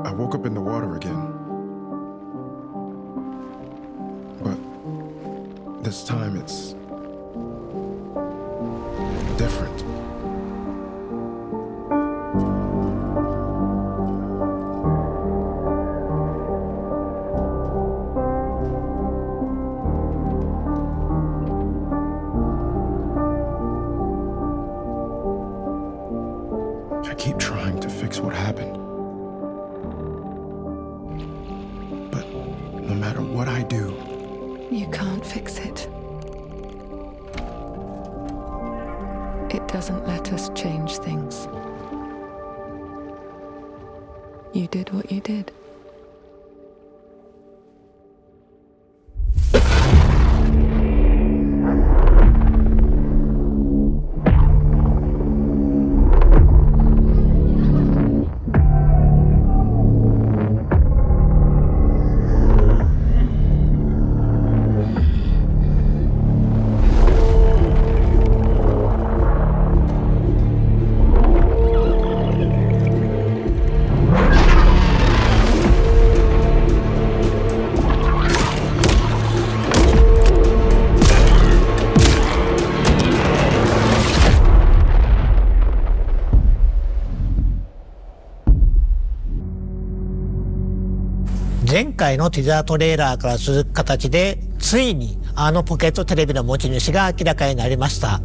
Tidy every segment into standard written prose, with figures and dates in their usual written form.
I woke up in the water again. But this time it's different. I keep trying to fix what happened. But no matter what I do, you can't fix it. It doesn't let us change things. You did what you did.前回のティザートレーラーから続く形でついにあのポケットテレビの持ち主が明らかになりました。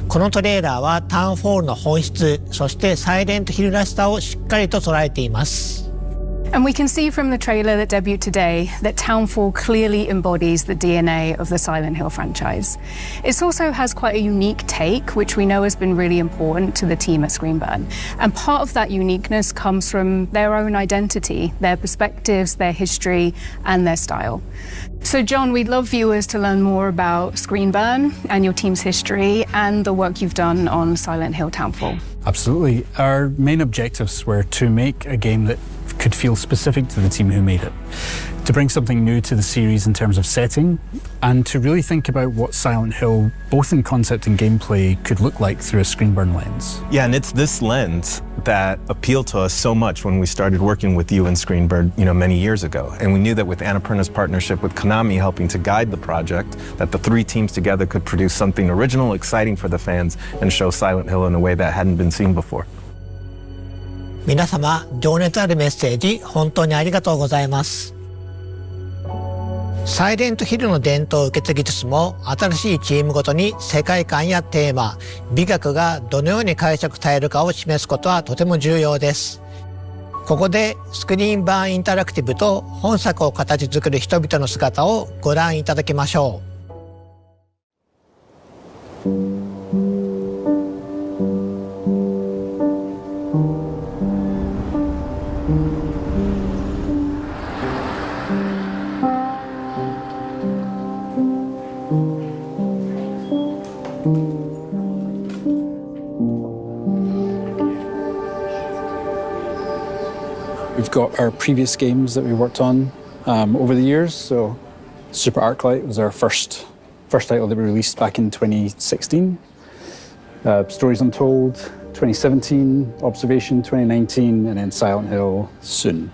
このトレーラーはタウンフォールの本質、そしてサイレントヒルらしさをしっかりと捉えています。And we can see from the trailer that debuted today that TOWNFALL clearly embodies the DNA of the Silent Hill franchise. It also has quite a unique take, which we know has been really important to the team at Screenburn. And part of that uniqueness comes from their own identity, their perspectives, their history, and their style. So John, we'd love viewers to learn more about Screenburn and your team's history and the work you've done on Silent Hill TOWNFALL. Absolutely. Our main objectives were to make a game that could feel specific to the team who made it, to bring something new to the series in terms of setting, and to really think about what Silent Hill, both in concept and gameplay, could look like through a Screenburn lens. Yeah, and it's this lens that appealed to us so much when we started working with you and Screenburn, many years ago. And we knew that with Annapurna's partnership with Konami helping to guide the project, that the three teams together could produce something original, exciting for the fans, and show Silent Hill in a way that hadn't been seen before. 皆様、情熱あるメッセージ本当にありがとうございます。サイレントヒルの伝統を受け継ぎつつも、新しいチームごとに世界観やテーマ、美学がどのように解釈されるかを示すことはとても重要です。ここでスクリーンバーンインタラクティブと本作を形作る人々の姿をご覧いただきましょう。We've got our previous games that we worked on over the years. So Super Arclight was our first title that we released back in 2016. Stories Untold, 2017, Observation, 2019, and then Silent Hill soon.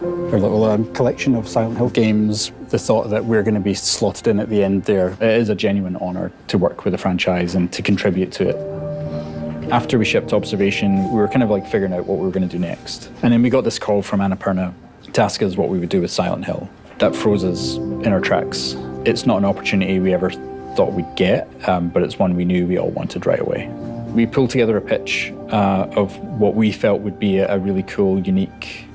Our little collection of Silent Hill games, the thought that we're going to be slotted in at the end there, it is a genuine honour to work with the franchise and to contribute to it. After we shipped Observation, we were kind of like figuring out what we were going to do next. And then we got this call from Annapurna to ask us what we would do with Silent Hill. That froze us in our tracks. It's not an opportunity we ever thought we'd get, but it's one we knew we all wanted right away. We pulled together a pitch of what we felt would be a really cool, unique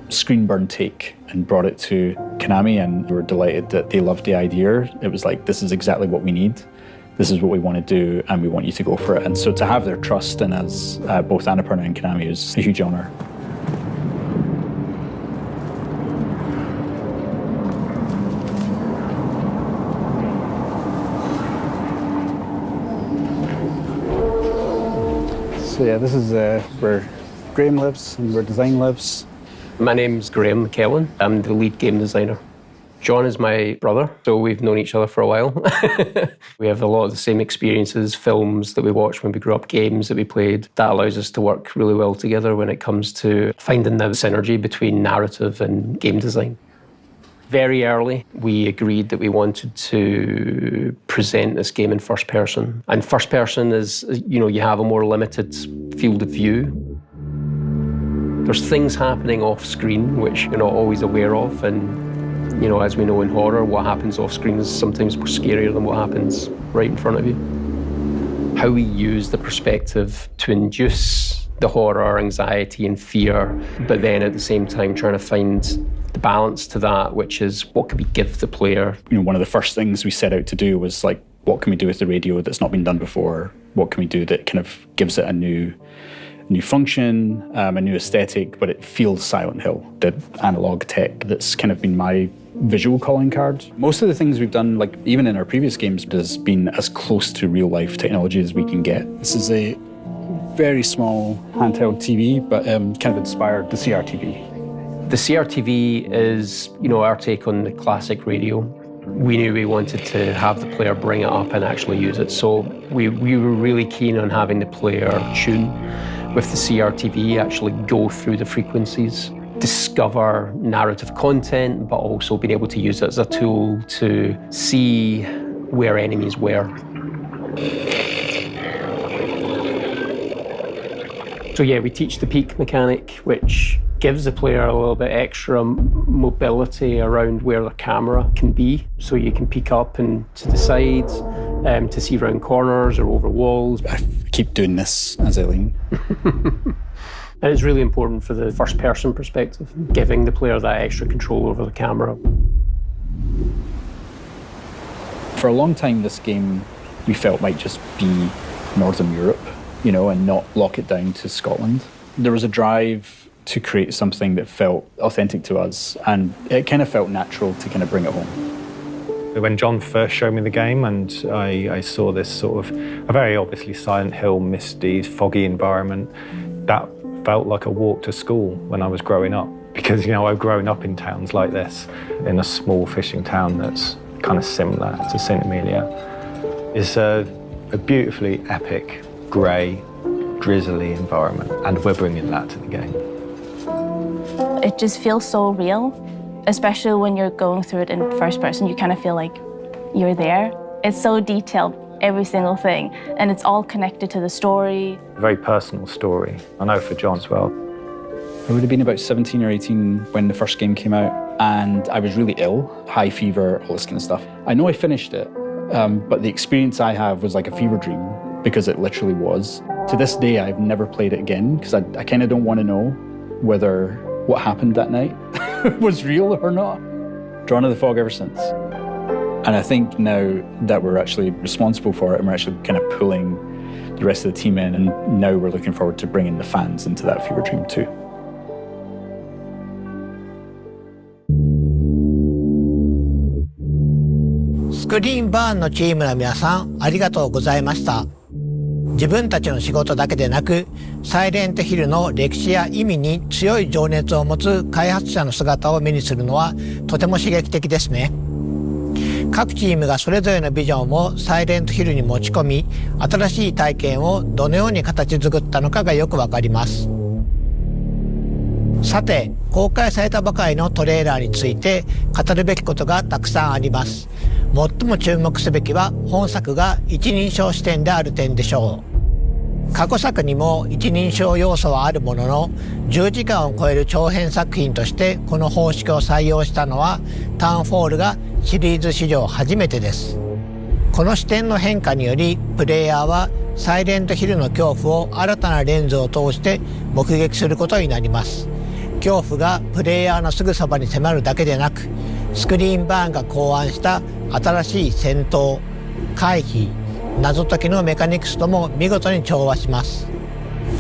Screenburn take and brought it to Konami, and we were delighted that they loved the idea. It was like, this is exactly what we need. This is what we want to do, and we want you to go for it. And so to have their trust in us, both Annapurna and Konami, is a huge honour. So yeah, this is where Graham lives and where design lives. My name's Graham McKellen. I'm the lead game designer. John is my brother, so we've known each other for a while. We have a lot of the same experiences, films that we watched when we grew up, games that we played. That allows us to work really well together when it comes to finding the synergy between narrative and game design. Very early, we agreed that we wanted to present this game in first person. And first person is, you have a more limited field of view. There's things happening off screen which you're not always aware of, and as we know in horror, what happens off screen is sometimes more scarier than what happens right in front of you. How we use the perspective to induce the horror, anxiety and fear, but then at the same time trying to find the balance to that, which is what can we give the player? One of the first things we set out to do was like, what can we do with the radio that's not been done before? What can we do that kind of gives it a new function, a new aesthetic, but it feels Silent Hill, the analog tech that's kind of been my visual calling card. Most of the things we've done, like even in our previous games, has been as close to real life technology as we can get. This is a very small handheld TV, but kind of inspired the CRTV. The CRTV is, our take on the classic radio. We knew we wanted to have the player bring it up and actually use it. So we were really keen on having the player tune with the CRTV, actually go through the frequencies, discover narrative content, but also being able to use it as a tool to see where enemies were. So yeah, we teach the peek mechanic, which gives the player a little bit extra mobility around where the camera can be. So you can peek up and to the sides to see around corners or over walls. I keep doing this as I lean. And it's really important for the first-person perspective, giving the player that extra control over the camera. For a long time, this game we felt might just be Northern Europe, and not lock it down to Scotland. There was a drive to create something that felt authentic to us, and it kind of felt natural to kind of bring it home. When John first showed me the game and I saw this sort of a very obviously Silent Hill, misty, foggy environment, that felt like a walk to school when I was growing up. Because, I've grown up in towns like this, in a small fishing town that's kind of similar to St. Amelia. It's a beautifully epic, grey, drizzly environment, and we're bringing that to the game. It just feels so real, especially when you're going through it in first person. You kind of feel like you're there. It's so detailed, every single thing, and it's all connected to the story. A very personal story, I know for John as well. I would have been about 17 or 18 when the first game came out, and I was really ill, high fever, all this kind of stuff. I know I finished it, but the experience I have was like a fever dream, because it literally was. To this day, I've never played it again, because I kind of don't want to know whether what happened that night was real or not. Drawn to the fog ever since. And I think now that we're actually responsible for it and we're actually kind of pulling the rest of the team in, and now we're looking forward to bringing the fans into that fever dream too.スクリーンバーンのチームの皆さん、ありがとうございました。自分たちの仕事だけでなく、サイレントヒルの歴史や意味に強い情熱を持つ開発者の姿を目にするのはとても刺激的ですね。各チームがそれぞれのビジョンをサイレントヒルに持ち込み、新しい体験をどのように形作ったのかがよくわかります。さて、公開されたばかりのトレーラーについて語るべきことがたくさんあります。最も注目すべきは本作が一人称視点である点でしょう。過去作にも一人称要素はあるものの、10時間を超える長編作品としてこの方式を採用したのはタウンフォールがシリーズ史上初めてです。この視点の変化によりプレイヤーはサイレントヒルの恐怖を新たなレンズを通して目撃することになります。恐怖がプレイヤーのすぐそばに迫るだけでなく、スクリーンバーンが考案した新しい戦闘、回避、謎解きのメカニクスとも見事に調和します。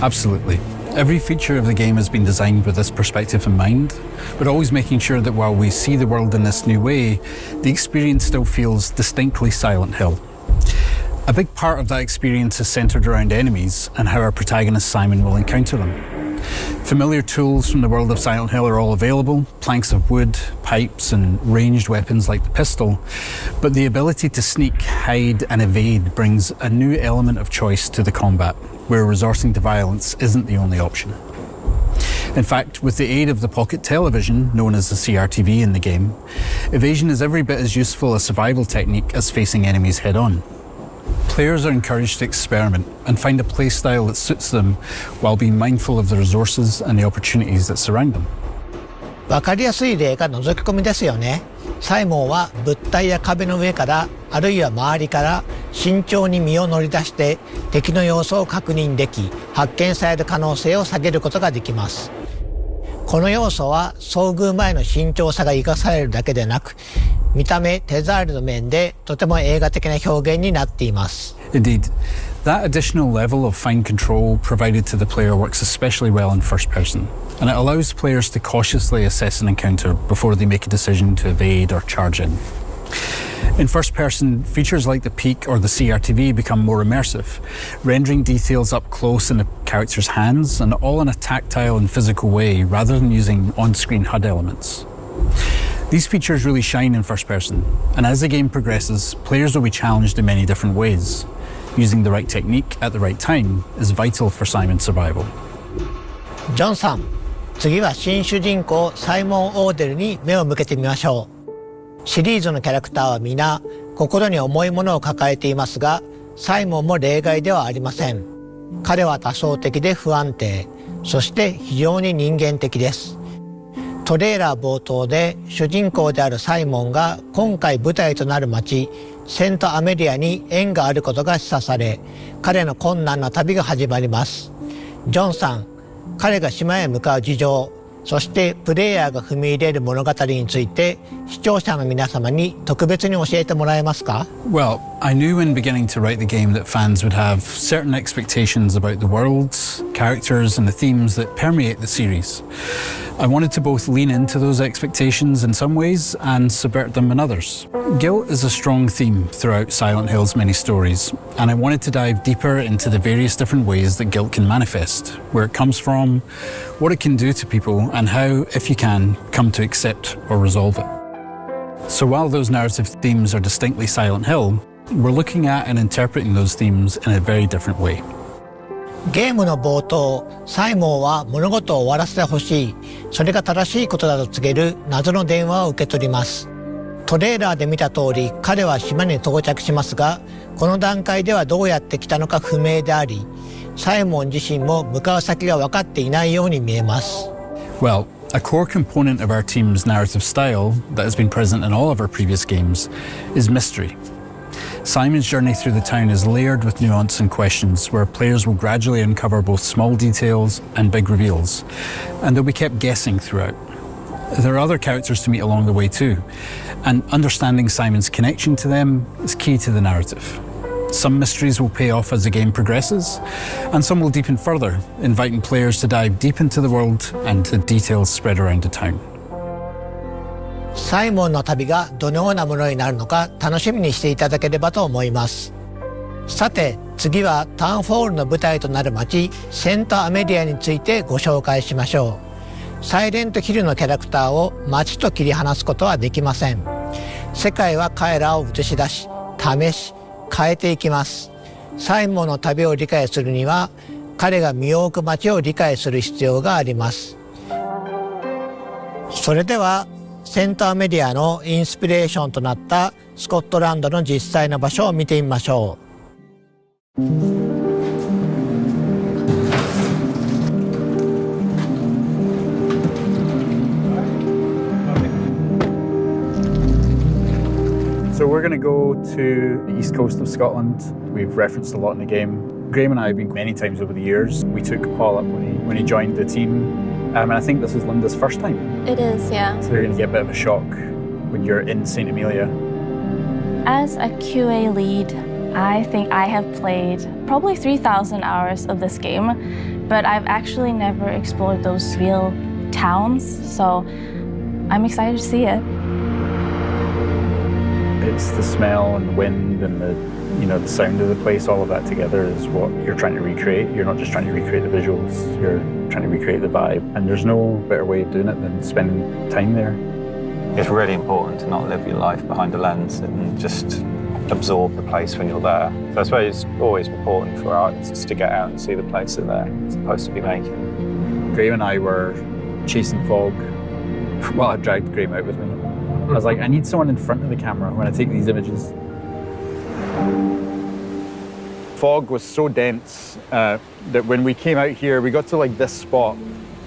Absolutely. Every feature of the game has been designed with this perspective in mind, but always making sure that while we see the world in this new way, the experience still feels distinctly Silent Hill. A big part of that experience is centered around enemies and how our protagonist Simon will encounter them. Familiar tools from the world of Silent Hill are all available, planks of wood, pipes and ranged weapons like the pistol, but the ability to sneak, hide and evade brings a new element of choice to the combat, where resorting to violence isn't the only option. In fact, with the aid of the pocket television, known as the CRTV in the game, evasion is every bit as useful a survival technique as facing enemies head-on. Players are encouraged to experiment and find a playstyle that suits them while being mindful of the resources and the opportunities that surround them. わかりやすい例が覗き込みですよね。サイモンは物体や壁の上からあるいは周りから慎重に身を乗り出して敵の様子を確認でき発見される可能性を下げることができます。この要素は遭遇前の慎重さが生かされるだけでなく見た目手触りの面でとても映画的な表現になっています。Indeed, that additional level of fine control provided to the player works especially well in first person, and it allows players to cautiously assess an encounter before they make a decision to evade or charge in. In first person, features like the peek or the CRTV become more immersive, rendering details up close in the character's hands and all in a tactile and physical way rather than using on-screen HUD elements. These features really shine in first person, and as the game progresses, players will be challenged in many different ways. Using the right technique at the right time is vital for Simon's survival. ジョンさん、次は新主人公サイモン・オーデルに目を向けてみましょう。シリーズのキャラクターは皆心に重いものを抱えていますが、サイモンも例外ではありません。彼は多層的で不安定、そして非常に人間的です。トレーラー冒頭で主人公であるサイモンが今回舞台となる町セントアメリアに縁があることが示唆され、彼の困難な旅が始まります。ジョンさん、彼が島へ向かう事情、そしてプレイヤーが踏み入れる物語について視聴者の皆様に特別に教えてもらえますか？ Well, I knew when beginning to write the game that fans would have certain expectations about the worlds, characters and the themes that permeate the series. I wanted to both lean into those expectations in some ways and subvert them in others. Guilt is a strong theme throughout Silent Hill's many stories, and I wanted to dive deeper into the various different ways that guilt can manifest, where it comes from, what it can do to people, and how, if you can, come to accept or resolve it. So while those narrative themes are distinctly Silent Hill, we're looking at and interpreting those themes in a very different way. ゲームの冒頭、サイモンは物事を終わらせてほしい、それが正しいことだと告げる謎の電話を受け取ります。トレーラーで見た通り、彼は島に到着しますが、この段階ではどうやって来たのか不明であり、サイモン自身も向かう先が分かっていないように見えます。Well, a core component of our team's narrative style that has been present in all of our previous games is mystery. Simon's journey through the town is layered with nuance and questions where players will gradually uncover both small details and big reveals, and they'll be kept guessing throughout. There are other characters to meet along the way too, and understanding Simon's connection to them is key to the narrative. Some mysteries will pay off as the game progresses, and some will deepen further, inviting players to dive deep into the world and the details spread around the town. サイモンの旅がどのようなものになるのか楽しみにしていただければと思います。さて次はタウンフォールの舞台となる街セントアメリアについてご紹介しましょう。サイレントヒルのキャラクターを街と切り離すことはできません。世界は彼らを映し出し、試し、変えていきます。サイモンの旅を理解するには彼が身を置く街を理解する必要があります。それではセントアメリアのインスピレーションとなったスコットランドの実際の場所を見てみましょう。So we're going to go to the east coast of Scotland. We've referenced a lot in the game. Graham and I have been many times over the years. We took Paul up when he joined the team. And I think this is Linda's first time. It is, yeah. So you're going to get a bit of a shock when you're in St. Amelia. As a QA lead, I think I have played probably 3,000 hours of this game, but I've actually never explored those real towns, so I'm excited to see it. It's the smell and the wind and the sound of the place, all of that together is what you're trying to recreate. You're not just trying to recreate the visuals, you're trying to recreate the vibe, and there's no better way of doing it than spending time there. It's really important to not live your life behind a lens and just absorb the place when you're there. So I suppose it's always important for artists to get out and see the place that they're supposed to be making. Graham and I were chasing fog. Well, I dragged Graham out with me. I was like, I need someone in front of the camera when I take these images. Fog was so dense that when we came out here, we got to like this spot,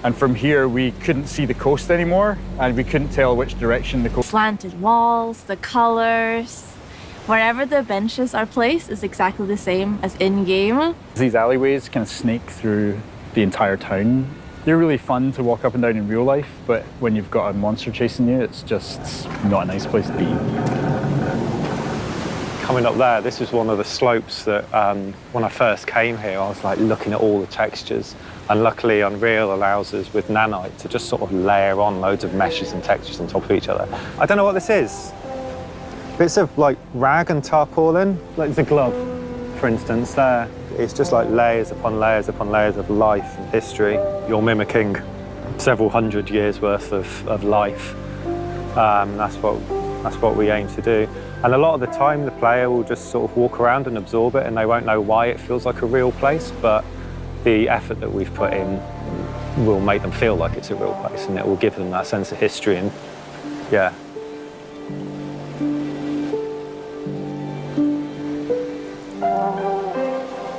and from here we couldn't see the coast anymore, and we couldn't tell which direction the coast. Slanted walls, the colors, wherever the benches are placed is exactly the same as in-game. These alleyways kind of snake through the entire town. They're really fun to walk up and down in real life, but when you've got a monster chasing you, it's just not a nice place to be. Coming up there, this was one of the slopes that when I first came here, I was like looking at all the textures. And luckily Unreal allows us with nanite to just sort of layer on loads of meshes and textures on top of each other. I don't know what this is. Bits of like rag and tarpaulin, like the glove, for instance, there. It's just like layers upon layers upon layers of life and history. You're mimicking several hundred years worth of life. That's what we aim to do. And a lot of the time, the player will just sort of walk around and absorb it, and they won't know why it feels like a real place, but the effort that we've put in will make them feel like it's a real place, and it will give them that sense of history. And yeah.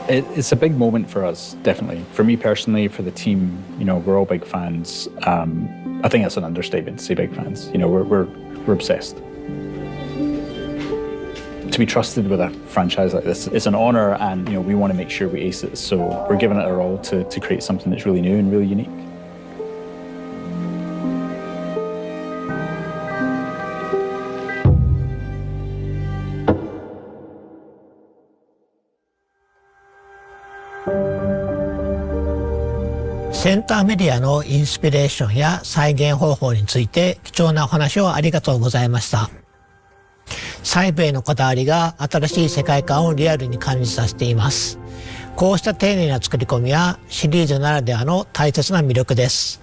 It's a big moment for us, definitely. For me personally, for the team, you know, we're all big fans. I think that's an understatement to say big fans. You know, we're obsessed. To be trusted with a franchise like this, it's an honor, and you know, we want to make sure we ace it. So we're giving it our all to create something that's really new and really unique.センターメディアのインスピレーションや再現方法について貴重なお話をありがとうございました。細部へのこだわりが新しい世界観をリアルに感じさせています。こうした丁寧な作り込みはシリーズならではの大切な魅力です。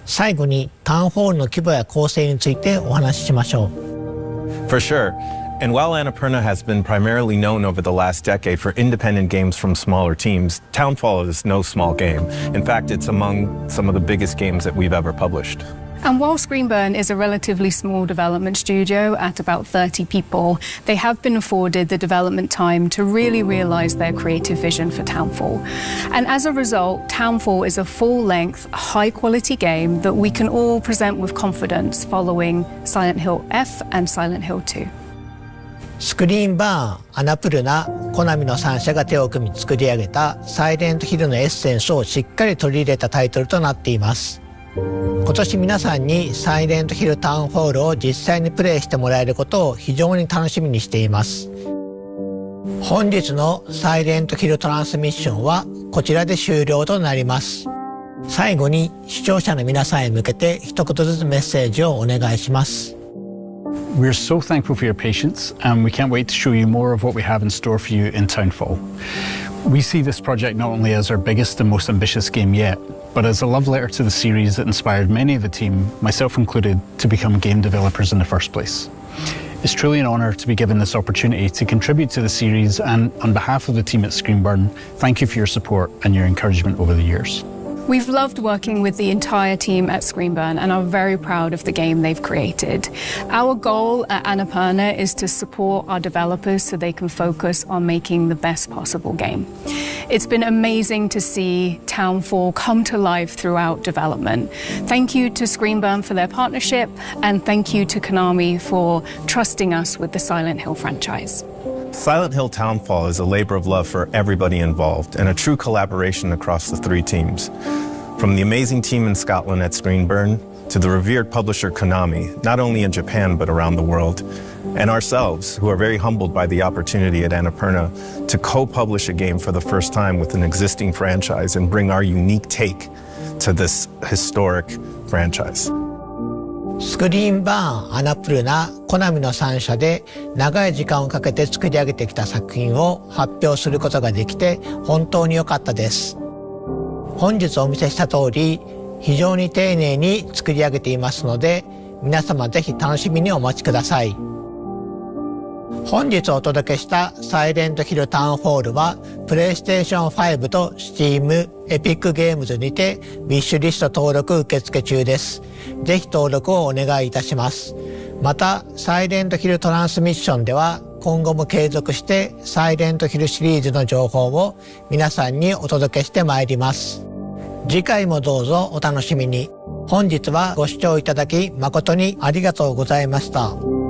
最後にタウンホールの規模や構成についてお話ししましょう。For sure. And while Annapurna has been primarily known over the last decade for independent games from smaller teams, Townfall is no small game. In fact, it's among some of the biggest games that we've ever published. And while Screenburn is a relatively small development studio at about 30 people, they have been afforded the development time to really realise their creative vision for Townfall. And as a result, Townfall is a full-length, high-quality game that we can all present with confidence following Silent Hill F and Silent Hill 2. スクリーンバーン、アナプルナ、コナミの3社が手を組み作り上げたサイレントヒルのエッセンスをしっかり取り入れたタイトルとなっています。今年皆さんにサイレントヒルタウンホールを実際にプレイしてもらえることを非常に楽しみにしています。本日のサイレントヒルトランスミッションはこちらで終了となります。最後に視聴者の皆さんへ向けて一言ずつメッセージをお願いします。We're so thankful for your patience, and we can't wait to show you more of what we have in store for you in Townfall. We see this project not only as our biggest and most ambitious game yet, but as a love letter to the series that inspired many of the team, myself included, to become game developers in the first place. It's truly an honour to be given this opportunity to contribute to the series, and on behalf of the team at Screenburn, thank you for your support and your encouragement over the years. We've loved working with the entire team at Screenburn and are very proud of the game they've created. Our goal at Annapurna is to support our developers so they can focus on making the best possible game. It's been amazing to see Townfall come to life throughout development. Thank you to Screenburn for their partnership, and thank you to Konami for trusting us with the Silent Hill franchise. Silent Hill Townfall is a labor of love for everybody involved and a true collaboration across the three teams. From the amazing team in Scotland at Screenburn to the revered publisher Konami, not only in Japan but around the world, and ourselves, who are very humbled by the opportunity at Annapurna to co-publish a game for the first time with an existing franchise and bring our unique take to this historic franchise. スクリーンバーン、アナプルナ、コナミの3社で長い時間をかけて作り上げてきた作品を発表することができて本当に良かったです。本日お見せした通り非常に丁寧に作り上げていますので、皆様ぜひ楽しみにお待ちください。本日お届けしたサイレントヒルタウンフォールはPlayStation 5と Steam、Epic Games にてウィッシュリスト登録受付中です。ぜひ登録をお願いいたします。また、サイレントヒルトランスミッションでは今後も継続してサイレントヒルシリーズの情報を皆さんにお届けしてまいります。次回もどうぞお楽しみに。本日はご視聴いただき誠にありがとうございました。